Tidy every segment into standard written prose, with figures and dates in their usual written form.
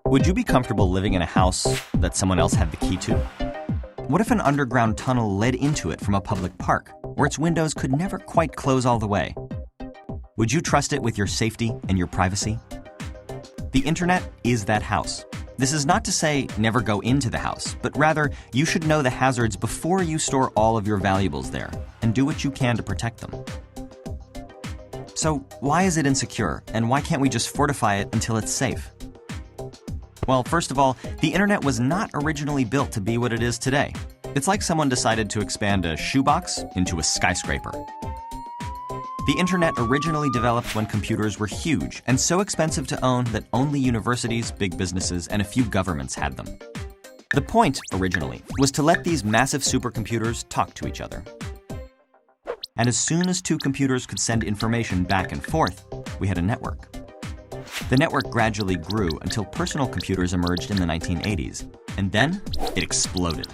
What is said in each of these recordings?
Would you be comfortable living in a house that someone else had the key to? What if an underground tunnel led into it from a public park, where its windows could never quite close all the way? Would you trust it with your safety and your privacy? The internet is that house. This is not to say never go into the house, but rather you should know the hazards before you store all of your valuables there, and do what you can to protect them. So why is it insecure, and why can't we just fortify it until it's safe? Well, first of all, the internet was not originally built to be what it is today. It's like someone decided to expand a shoebox into a skyscraper. The internet originally developed when computers were huge and so expensive to own that only universities, big businesses, and a few governments had them. The point, originally, was to let these massive supercomputers talk to each other. And as soon as two computers could send information back and forth, we had a network. The network gradually grew until personal computers emerged in the 1980s, and then it exploded.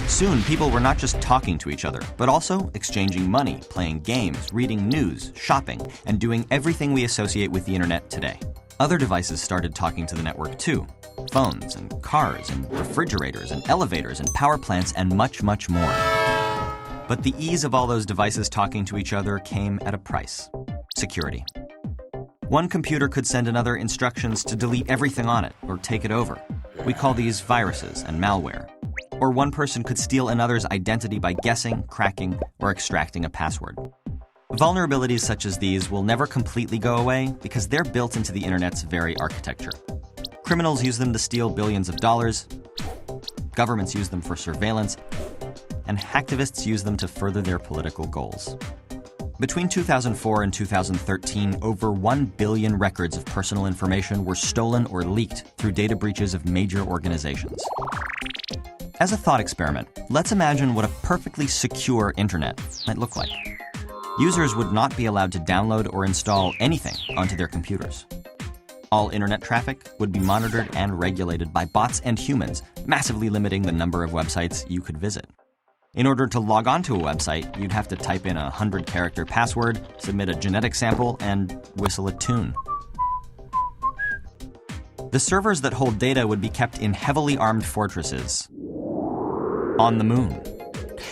Soon, people were not just talking to each other, but also exchanging money, playing games, reading news, shopping, and doing everything we associate with the internet today. Other devices started talking to the network too. Phones and cars and refrigerators and elevators and power plants and much, much more. But the ease of all those devices talking to each other came at a price: security. One computer could send another instructions to delete everything on it or take it over. We call these viruses and malware. Or one person could steal another's identity by guessing, cracking, or extracting a password. Vulnerabilities such as these will never completely go away because they're built into the internet's very architecture. Criminals use them to steal billions of dollars, governments use them for surveillance, and hacktivists use them to further their political goals. Between 2004 and 2013, over 1 billion records of personal information were stolen or leaked through data breaches of major organizations. As a thought experiment, let's imagine what a perfectly secure internet might look like. Users would not be allowed to download or install anything onto their computers. All internet traffic would be monitored and regulated by bots and humans, massively limiting the number of websites you could visit. In order to log on to a website, you'd have to type in a 100-character password, submit a genetic sample, and whistle a tune. The servers that hold data would be kept in heavily armed fortresses on the moon.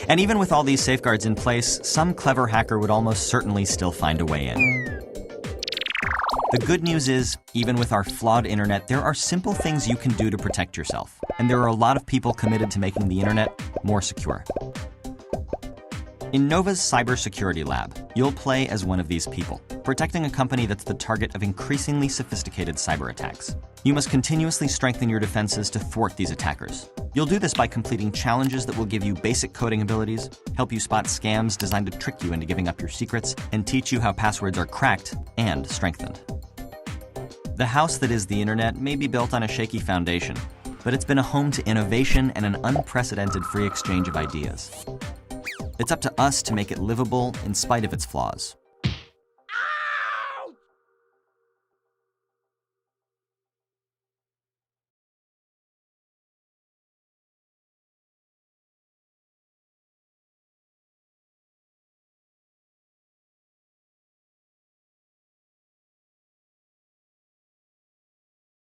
And even with all these safeguards in place, some clever hacker would almost certainly still find a way in. The good news is, even with our flawed internet, there are simple things you can do to protect yourself. And there are a lot of people committed to making the internet more secure. In Nova's Cybersecurity Lab, you'll play as one of these people, protecting a company that's the target of increasingly sophisticated cyber attacks. You must continuously strengthen your defenses to thwart these attackers. You'll do this by completing challenges that will give you basic coding abilities, help you spot scams designed to trick you into giving up your secrets, and teach you how passwords are cracked and strengthened. The house that is the internet may be built on a shaky foundation, but it's been a home to innovation and an unprecedented free exchange of ideas. It's up to us to make it livable in spite of its flaws.